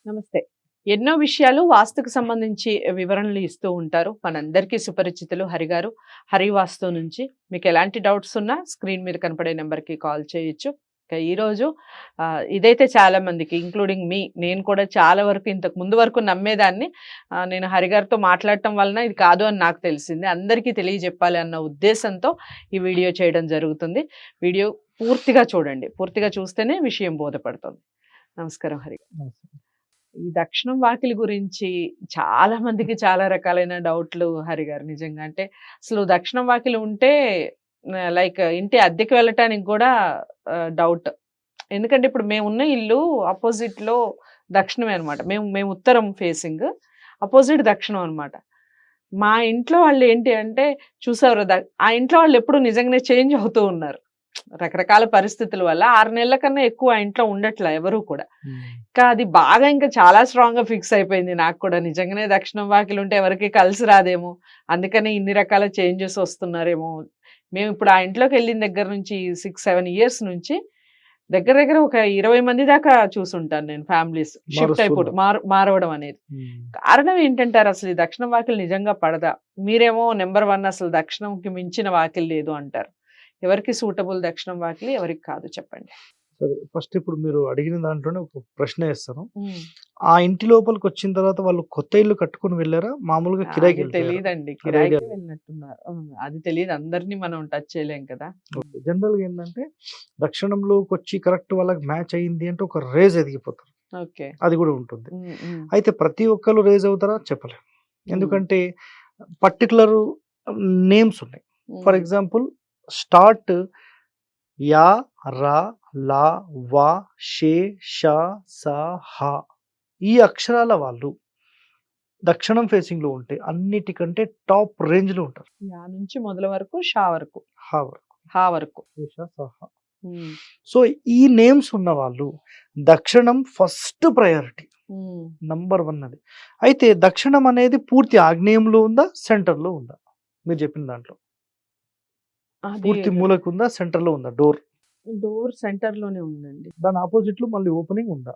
నమస్తే. ఎన్నో విషయాలు వాస్తుకు సంబంధించి వివరణలు ఇస్తూ ఉంటారు. మనందరికీ సుపరిచితులు హరిగారు. హరి వాస్తు నుంచి. మీకు ఎలాంటి డౌట్స్ ఉన్నా స్క్రీన్ మీద కనపడే నెంబర్‌కి కాల్ చేయొచ్చు. ఇక ఈరోజు ఇదైతే చాలా మందికి ఇంక్లూడింగ్ మీ నేను కూడా చాలా వరకు ఇంతకు ముందు వరకు నమ్మేదాన్ని. నేను హరిగారితో మాట్లాడటం వలన ఇది కాదు అని నాకు తెలిసింది. అందరికీ తెలియజెప్పాలి అన్న ఉద్దేశంతో ఈ వీడియో చేయడం జరుగుతుంది. వీడియో పూర్తిగా చూడండి. పూర్తిగా చూస్తేనే విషయం బోధపడుతుంది. నమస్కారం హరిగారు. ఈ దక్షిణం వాకిలి గురించి చాలా మందికి చాలా రకాలైన డౌట్లు హరిగారు. నిజంగా అంటే అసలు దక్షిణం వాకిలి ఉంటే లైక్ ఇంటి అద్దెకి వెళ్ళటానికి కూడా డౌట్. ఎందుకంటే ఇప్పుడు మేమున్న ఇల్లు అపోజిట్ లో దక్షిణమే అనమాట. మేము ఉత్తరం ఫేసింగ్, అపోజిట్ దక్షిణం అనమాట. మా ఇంట్లో వాళ్ళు ఏంటి అంటే చూసారు, ఆ ఇంట్లో వాళ్ళు ఎప్పుడు నిజంగానే చేంజ్ అవుతూ ఉన్నారు రకరకాల పరిస్థితుల వల్ల. 6 నెలల కన్నా ఎక్కువ ఆ ఇంట్లో ఉండట్లా ఎవరు కూడా. ఇంకా అది బాగా ఇంకా చాలా స్ట్రాంగ్ గా ఫిక్స్ అయిపోయింది నాకు కూడా. నిజంగానే దక్షిణం వాకిలి ఉంటే ఎవరికి కలిసి రాదేమో, అందుకని ఇన్ని రకాల చేంజెస్ వస్తున్నారేమో. మేము ఇప్పుడు ఆ ఇంట్లోకి వెళ్ళిన దగ్గర నుంచి 6-7 ఇయర్స్ నుంచి దగ్గర దగ్గర ఒక 20 మంది దాకా చూసుంటాను నేను. ఫ్యామిలీస్ షిఫ్ట్ అయిపోవడం, మారవడం అనేది. కారణం ఏంటంటారు అసలు? ఈ దక్షిణం వాకిలి నిజంగా పడదా? మీరేమో నెంబర్ 1 అసలు దక్షిణంకి మించిన వాకిలి లేదు అంటారు. ఎవరికి సూటబుల్ దక్షిణం వాకిలి, ఎవరికి కాదు చెప్పండి. సరే, ఫస్ట్ ఇప్పుడు మీరు అడిగిన దాంట్లోనే ఒక ప్రశ్న వేస్తాను. ఆ ఇంటి లోపలికి వచ్చిన తర్వాత వాళ్ళు కొత్త ఇల్లు కట్టుకుని వెళ్ళారా, మామూలుగా కిరాయికి? తెలియదండి, కిరాయికి వెళ్ళినట్టున్నారు. అది తెలియదు, అందరినీ మనం టచ్ చేయలేం కదా. జనరల్ గా ఏంటంటే దక్షిణంలోకి వచ్చి కరెక్ట్ వాళ్ళకి మ్యాచ్ అయ్యింది అంటే ఒక రేజ్ ఎదిగిపోతారు. ఓకే, అది కూడా ఉంటుంది. అయితే ప్రతి ఒక్కరు రేజ్ అవుతారా చెప్పలేం. ఎందుకంటే పర్టికులర్ నేమ్స్ ఉన్నాయి. ఫర్ ఎగ్జాంపుల్ స్టార్ట్ యా, రా, లా, వా, షే, షా, సా, హా ఈ అక్షరాల వాళ్ళు దక్షిణం ఫేసింగ్ లో ఉంటే అన్నిటికంటే టాప్ రేంజ్ లో ఉంటారు. యా నుంచి మొదల వరకు, షా వరకు, హా వరకు, హా వరకు. సో ఈ నేమ్స్ ఉన్న వాళ్ళు దక్షిణం ఫస్ట్ ప్రయారిటీ, నంబర్ 1 అది. అయితే దక్షిణం అనేది పూర్తి ఆగ్నేయంలో ఉందా, సెంటర్ లో ఉందా? మీరు చెప్పిన దాంట్లో పూర్తి మూలకు ఉందా, సెంటర్ లో ఉందా? డోర్ సెంటర్ లోనే ఉందండి. దాని ఆపోజిట్ లో మళ్ళీ ఓపెనింగ్ ఉందా?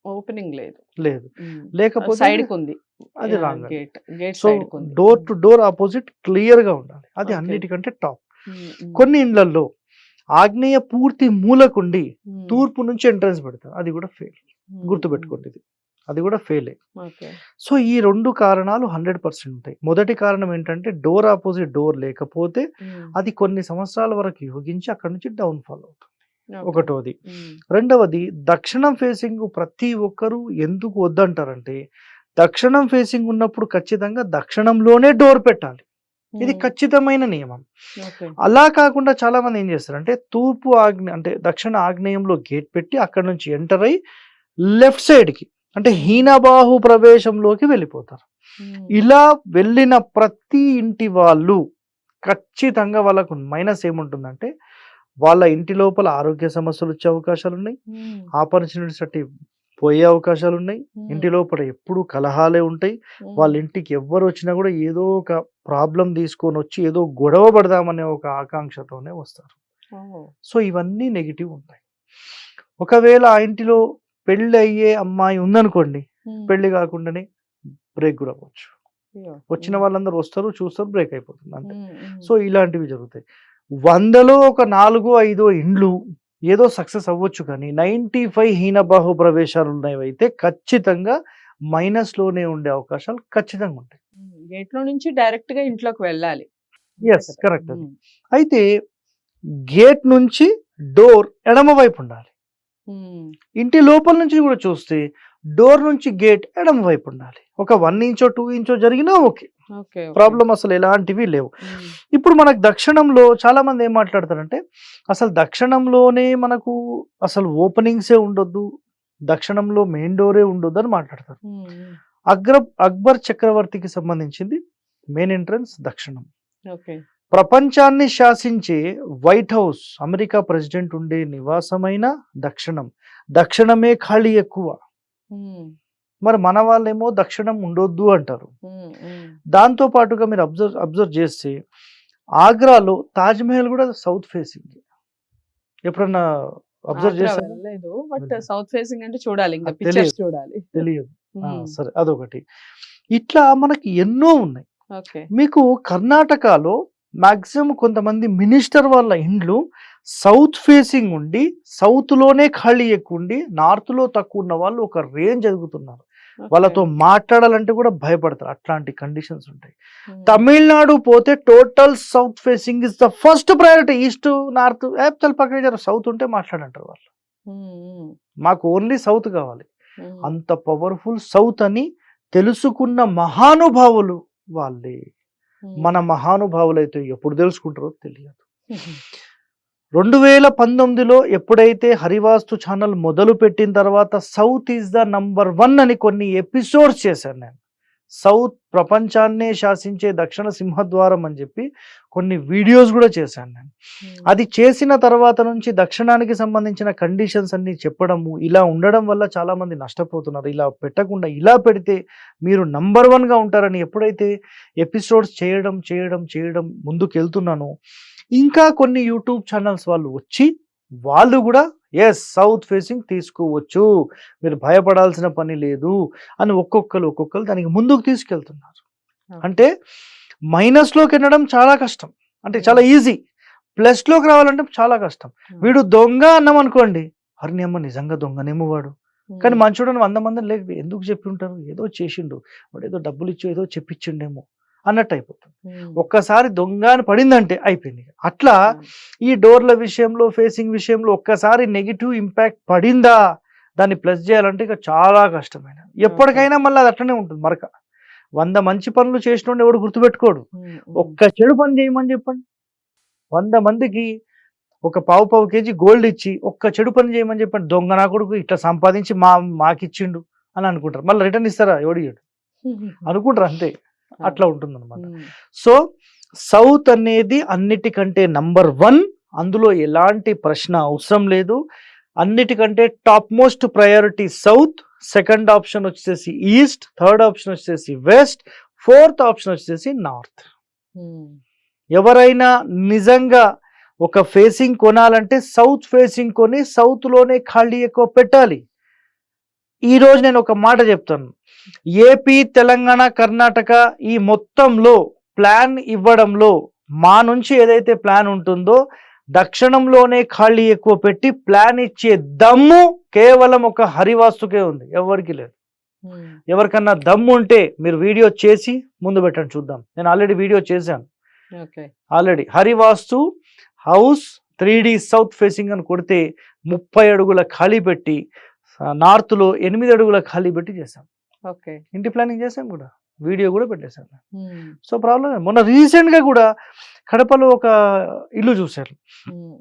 ఓపెనింగ్ లేదు. లేకపోతే సైడ్ ఉంది, అది wrong. Gate so door to door opposite clear గా ఉండాలి. అది అన్నిటికంటే టాప్. కొన్ని ఇండ్లలో ఆగ్నేయ పూర్తి మూలకుండి తూర్పు నుంచి ఎంట్రన్స్ పెడతారు, అది కూడా ఫెయిల్. గుర్తుపెట్టుకోండి, అది కూడా ఫెయిలే. సో ఈ 2 కారణాలు 100% ఉంటాయి. మొదటి కారణం ఏంటంటే డోర్ ఆపోజిట్ డోర్ లేకపోతే అది కొన్ని సంవత్సరాల వరకు యోగించి అక్కడ నుంచి డౌన్ ఫాల్ అవుతుంది, ఒకటోది. రెండవది, దక్షిణం ఫేసింగ్ ప్రతి ఒక్కరూ ఎందుకు వద్దంటారంటే దక్షిణం ఫేసింగ్ ఉన్నప్పుడు ఖచ్చితంగా దక్షిణంలోనే డోర్ పెట్టాలి, ఇది ఖచ్చితమైన నియమం. అలా కాకుండా చాలా మంది ఏం చేస్తారంటే తూర్పు అంటే దక్షిణ ఆగ్నేయంలో గేట్ పెట్టి అక్కడ నుంచి ఎంటర్ అయ్యి లెఫ్ట్ సైడ్ కి అంటే హీనబాహు ప్రవేశంలోకి వెళ్ళిపోతారు. ఇలా వెళ్ళిన ప్రతి ఇంటి వాళ్ళు ఖచ్చితంగా వాళ్ళకు మైనస్ ఏముంటుందంటే వాళ్ళ ఇంటి లోపల ఆరోగ్య సమస్యలు వచ్చే అవకాశాలు ఉన్నాయి, ఆపర్చునిటీస్ అట్టి పోయే అవకాశాలు ఉన్నాయి, ఇంటి లోపల ఎప్పుడు కలహాలే ఉంటాయి. వాళ్ళ ఇంటికి ఎవ్వరు వచ్చినా కూడా ఏదో ఒక ప్రాబ్లం తీసుకొని వచ్చి ఏదో గొడవ పడదామనే ఒక ఆకాంక్షతోనే వస్తారు. సో ఇవన్నీ నెగిటివ్ ఉంటాయి. ఒకవేళ ఆ ఇంటిలో పెళ్లి అయ్యే అమ్మాయి ఉందనుకోండి, పెళ్లి కాకుండానే బ్రేక్ కూడా అవ్వచ్చు. వచ్చిన వాళ్ళందరూ వస్తారు, చూస్తారు, బ్రేక్ అయిపోతుంది అంతే. సో ఇలాంటివి జరుగుతాయి. 100లో ఒక 4-5 ఇండ్లు ఏదో సక్సెస్ అవ్వచ్చు, కానీ 95 హీనబాహు ప్రవేశాలు ఉన్నవి అయితే ఖచ్చితంగా మైనస్ లోనే ఉండే అవకాశాలు ఖచ్చితంగా ఉంటాయి. గేట్ లో నుంచి డైరెక్ట్ గా ఇంట్లోకి వెళ్ళాలి. Yes, correct. అది అయితే గేట్ నుంచి డోర్ ఎడమ వైపు ఉండాలి. ఇంటి లోపల నుంచి కూడా చూస్తే డోర్ నుంచి గేట్ ఎడమ వైపు ఉండాలి. ఒక 1 ఇంచో 2 ఇంచో జరిగినా ఓకే, ప్రాబ్లం అసలు ఎలాంటివి లేవు. ఇప్పుడు మనకు దక్షిణంలో చాలా మంది ఏం మాట్లాడతారంటే అసలు దక్షిణంలోనే మనకు అసలు ఓపెనింగ్సే ఉండొద్దు, దక్షిణంలో మెయిన్ డోరే ఉండొద్దు అని మాట్లాడతారు. అక్బర్ చక్రవర్తికి సంబంధించింది మెయిన్ ఎంట్రన్స్ దక్షిణం. ప్రపంచాన్ని శాసించే వైట్ హౌస్, అమెరికా ప్రెసిడెంట్ ఉండే నివాసమైన దక్షిణం. దక్షిణమే ఖాళీ ఎక్కువ. మరి మన వాళ్ళేమో దక్షిణం ఉండొద్దు అంటారు. దాంతో పాటుగా మీరు అబ్జర్వ్ చేస్తే ఆగ్రాలో తాజ్ మహల్ కూడా సౌత్ ఫేసింగ్. ఎప్పుడన్నా అబ్జర్వ్ ఆగ్రా చేశారా? వెళ్ళలేదు. బట్ వెళ్ళలేదు. సౌత్ ఫేసింగ్ అంటే చూడాలి. ఇంకా అది పిక్చర్స్ తెలియదు. చూడాలి. తెలియదు. హ్మ్. సరే అదొకటి. ఇట్లా మనకి ఎన్నో ఉన్నాయి. ఓకే. మీకు కర్ణాటకలో మాక్సిమం కొంతమంది మినిస్టర్ వాళ్ళ ఇండ్లు సౌత్ ఫేసింగ్ ఉండి, సౌత్‌లోనే ఖాళీ ఎక్కువుండి, నార్త్‌లో తక్కువ ఉన్న వాళ్ళు ఒక రేంజ్ ఎదుగుతున్నారు. ఓకే. వాళ్ళతో మాట్లాడాలంటే కూడా భయపడతారు. అట్లాంటి కండిషన్స్ ఉంటాయి. హ్మ్. తమిళనాడు పోతే total south facing is the first priority. East, north చల్ పక్కకి జర సౌత్ ఉంటే మాట్లాడంటారు వాళ్ళు. హ్మ్. హ్మ్. మాకు ఓన్లీ సౌత్ కావాలి. హ్మ్. అంత పవర్‌ఫుల్ సౌత్ అని తెలుసుకున్న మహానుభావులు వాళ్ళే. మన హ్మ్. మహానుభావులైతే ఎప్పుడు తెలుసుకుంటారో తెలియదు. హుహు. 2019లో ఎప్పుడైతే హరివాస్తు ఛానల్ మొదలుపెట్టిన తర్వాత సౌత్ ఈజ్ ద నంబర్ 1 అని కొన్ని ఎపిసోడ్స్ చేశాను నేను. సౌత్ ప్రపంచాన్నే శాసించే దక్షిణ సింహద్వారం అని చెప్పి కొన్ని వీడియోస్ కూడా చేశాను నేను. హ్మ్. అది చేసిన తర్వాత నుంచి దక్షిణానికి సంబంధించిన కండిషన్స్ అన్ని చెప్పడము, ఇలా ఉండడం వల్ల చాలామంది నష్టపోతున్నారు. ఇలా పెట్టకుండా ఇలా పెడితే మీరు నంబర్ 1గా ఉంటారని ఎప్పుడైతే ఎపిసోడ్స్ చేయడం ముందుకెళ్తున్నానో, ఇంకా కొన్ని యూట్యూబ్ ఛానల్స్ వాళ్ళు వచ్చి వాళ్ళు కూడా సౌత్ ఫేసింగ్ తీసుకోవచ్చు, మీరు భయపడాల్సిన పని లేదు అని ఒక్కొక్కరు దానికి ముందుకు తీసుకెళ్తున్నారు. ఓకే. అంటే మైనస్‌లోకి వెళ్ళడం చాలా కష్టం. అంటే చాలా హ్మ్. ఈజీ. ప్లస్‌లోకి రావాలంటే చాలా కష్టం. హ్మ్. వీడు దొంగ అన్నామనుకోండి, అరె నీ అమ్మ నిజంగా దొంగనేమో వాడు. కానీ హ్మ్. మంచోడని 100 మందిని లేక ఎందుకు చెప్పి ఉంటారు? ఏదో చేసిండు. వాడేదో డబ్బులిచ్చో ఏదో చెప్పించిండేమో అన్నట్టు అయిపోతుంది. హ్మ్. ఒక్కసారి దొంగ అని పడిందంటే అయిపోయింది. అట్లా అవును. ఈ డోర్ల విషయంలో, ఫేసింగ్ విషయంలో ఒక్కసారి నెగెటివ్ ఇంపాక్ట్ పడిందా, దాన్ని ప్లస్ చేయాలంటే ఇక చాలా కష్టమైన. ఓకే. ఎప్పటికైనా మళ్ళీ అది అట్లనే ఉంటుంది మరక. 100 మంచి పనులు చేసినోడిని ఎవడు గుర్తుపెట్టుకోడు. హ్మ్. హ్మ్. ఒక్క చెడు పని చేయమని చెప్పండి. 100 మందికి ఒక పావు కేజీ గోల్డ్ ఇచ్చి, ఒక్క చెడు పని చేయమని చెప్పండి. దొంగ నా కొడుకు ఇట్లా సంపాదించి మాకిచ్చిండు అని అనుకుంటారు. మళ్ళీ రిటర్న్ ఇస్తారా? ఎవడియ్యడు. అనుకుంటారు అంతే. అట్లా ఉంటుందన్నమాట. హ్మ్. సో సౌత్ అనేది అన్నిటికంటే నంబర్ 1. అందులో ఎలాంటి ప్రశ్న అవసరం లేదు. అన్నిటికంటే top most priority south, second option వచ్చేసి ఈస్ట్, థర్డ్ ఆప్షన్ వచ్చేసి వెస్ట్, ఫోర్త్ ఆప్షన్ వచ్చేసి నార్త్. హ్మ్. ఎవరైనా నిజంగా ఒక ఫేసింగ్ కొనాలంటే సౌత్ ఫేసింగ్ కొని సౌత్‌లోనే ఖాళీ ఎక్కువ పెట్టాలి. ఈరోజు నేను ఒక మాట చెప్తాను. ఏపీ, తెలంగాణ, కర్ణాటక ఈ మొత్తంలో ప్లాన్ ఇవ్వడంలో మా నుంచి ఏదైతే ప్లాన్ ఉంటుందో దక్షిణంలోనే ఖాళీ ఎక్కువ పెట్టి ప్లాన్ ఇచ్చే దమ్ము కేవలం ఒక హరివాస్తుకే ఉంది, ఎవరికి లేదు. హ్మ్. ఎవరికన్నా దమ్ము ఉంటే మీరు వీడియో చేసి ముందు పెట్టండి చూద్దాం. నేను ఆల్రెడీ వీడియో చేశాను. Okay. Already Harivastu house 3D south facing అని కొడితే 30 అడుగుల ఖాళీ పెట్టి నార్త్‌లో 8 అడుగుల ఖాళీ పెట్టి చేశాం. ఓకే. ఇంటి ప్లానింగ్ చేశాం కూడా. వీడియో కూడా పెట్టేశాను. హ్మ్. సో ప్రాబ్లమ్ లేదు. మొన్న రీసెంట్‌గా కూడా కడపలో ఒక ఇల్లు చూశారు. హ్మ్.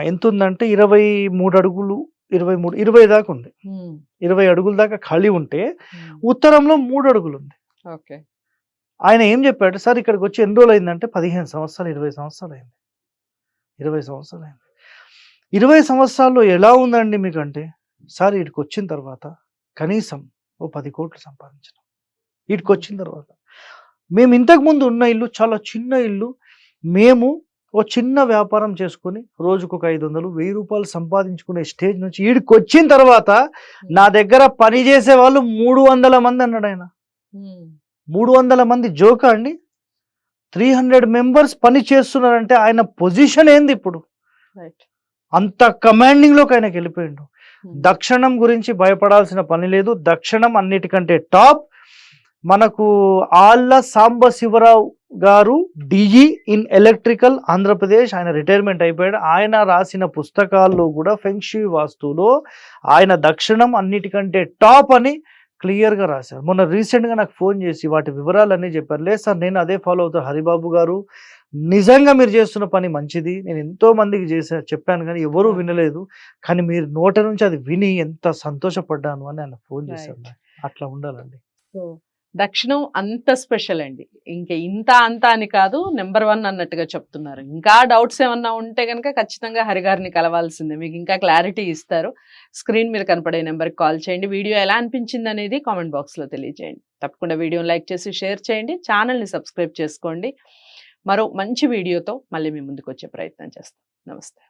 ఎంతుందంటే 23 అడుగులు, 20 దాకా ఉంది. హ్మ్. 20 అడుగుల దాకా ఖాళీ ఉంటే హ్మ్. ఉత్తరంలో 3 అడుగులు ఉంది. ఓకే. ఆయన ఏం చెప్పాడు, సార్ ఇక్కడికి వచ్చి ఎన్ని రోజులయిందంటే 15 సంవత్సరాలు, 20 సంవత్సరాలయింది. 20 సంవత్సరాలయింది. 20 సంవత్సరాల్లో ఎలా ఉందండి మీకంటే, సార్ ఈడికొచ్చిన తర్వాత కనీసం ఓ 10 కోట్లు సంపాదించాను. ఈడికొచ్చిన తర్వాత. మేము ఇంతకుముందు ఉన్న ఇల్లు చాలా చిన్న ఇల్లు. మేము ఓ చిన్న వ్యాపారం చేసుకొని రోజుకొక 500, 1000 రూపాయలు సంపాదించుకునే స్టేజ్ నుంచి ఈడికొచ్చిన తర్వాత నా దగ్గర పని చేసేవాళ్ళు 300 మంది అన్నాడాయన. హ్మ్. 300 మంది జోకా అండి? 300 మెంబర్స్ పని చేస్తున్నారంటే ఆయన పొజిషన్ ఏంది ఇప్పుడు? రైట్. అంత కమాండింగ్‌లోకి ఆయనకెళ్ళిపోయిండు. హ్మ్. దక్షిణం గురించి భయపడాల్సిన పని లేదు. దక్షిణం అన్నిటికంటే టాప్. మనకు ఆళ్ళ సాంబశివరావు గారు డీఈ ఇన్ ఎలక్ట్రికల్ ఆంధ్రప్రదేశ్, ఆయన రిటైర్మెంట్ అయిపోయాడు. ఆయన రాసిన పుస్తకాల్లో కూడా ఫెంగ్షుయ్ వాస్తులో ఆయన దక్షిణం అన్నిటికంటే టాప్ అని క్లియర్‌గా రాశారు. మొన్న రీసెంట్‌గా నాకు ఫోన్ చేసి వాటి వివరాలన్నీ చెప్పారు. లేదు సార్ నేను అదే ఫాలో అవుతా. హరిబాబు గారు నిజంగా మీరు చేస్తున్న పని మంచిది. నేను ఎంతో మందికి చెప్పాను కానీ ఎవరూ వినలేదు. కానీ మీరు నోట నుంచి అది విని ఎంత సంతోషపడ్డాను అని ఆయన ఫోన్ చేశారు రైట్. నాకు. అట్లా ఉండాలండి. సో దక్షిణం అంత స్పెషల్ అండి. ఇంక ఇంత అంత అని కాదు, నంబర్ 1 అన్నట్టుగా చెప్తున్నారు. ఇంకా డౌట్స్ ఏమన్నా ఉంటే గనుక ఖచ్చితంగా హరిగారిని కలవాల్సిందే. మీకు ఇంకా క్లారిటీ ఇస్తారు. స్క్రీన్ మీద కనపడే నెంబర్‌కి కాల్ చేయండి. వీడియో ఎలా అనిపించింది అనేది కామెంట్ బాక్స్‌లో తెలియజేయండి. తప్పకుండా వీడియోని లైక్ చేసి షేర్ చేయండి. ఛానల్‌ని సబ్స్క్రైబ్ చేసుకోండి. మరో మంచి వీడియోతో మళ్ళీ మీ ముందుకు వచ్చే ప్రయత్నం చేస్తాం. నమస్తే.